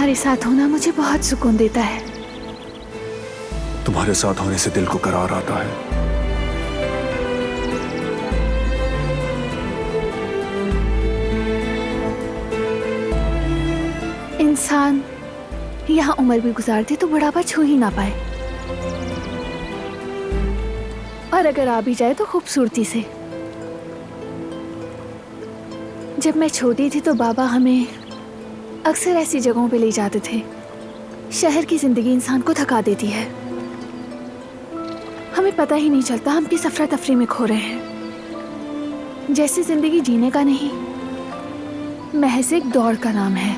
तुम्हारे साथ होना मुझे बहुत सुकून देता है। तुम्हारे साथ होने से दिल को करार आता है। इंसान यहाँ उम्र भी गुजारते तो बुढ़ापा छू ही ना पाए, और अगर आ भी जाए तो खूबसूरती से। जब मैं छोटी थी तो बाबा हमें अक्सर ऐसी जगहों पे ले जाते थे। शहर की जिंदगी इंसान को थका देती है, हमें पता ही नहीं चलता हम किस अफरा तफरी में खो रहे हैं। जैसे जिंदगी जीने का नहीं, महज एक दौड़ का नाम है।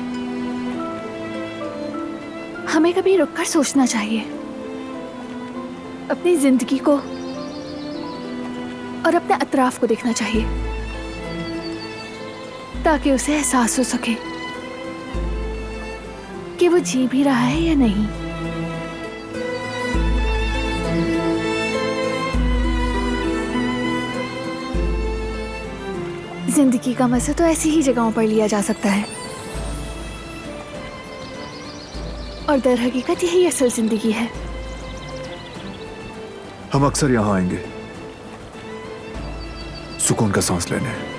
हमें कभी रुककर सोचना चाहिए, अपनी जिंदगी को और अपने अतराफ को देखना चाहिए, ताकि उसे एहसास हो सके कि वो जी भी रहा है या नहीं। जिंदगी का मजा तो ऐसी ही जगहों पर लिया जा सकता है, और दर हकीकत यही असल जिंदगी है। हम अक्सर यहाँ आएंगे सुकून का सांस लेने।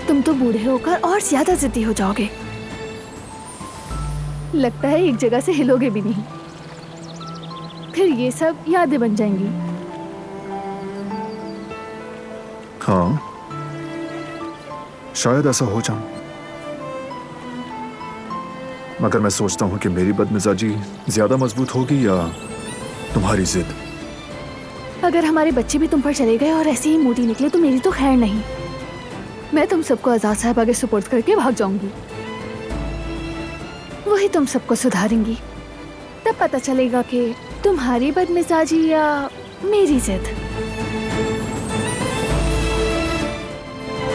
तुम तो बूढ़े होकर और ज्यादा जिद्दी हो जाओगे। लगता है एक जगह से हिलोगे भी नहीं, फिर ये सब यादें बन जाएंगी। हाँ, शायद ऐसा हो जाऊं, मगर मैं सोचता हूं कि मेरी बदमिजाजी ज्यादा मजबूत होगी या तुम्हारी जिद। अगर हमारे बच्चे भी तुम पर चले गए और ऐसे ही मोटी निकले तो मेरी तो खैर नहीं। मैं तुम सबको आजाद साहब आगे सुपुर्द करके भाग जाऊंगी। वही तुम सबको सुधारेंगी। तब पता चलेगा कि तुम्हारी बदमिजाजी या मेरी जिद।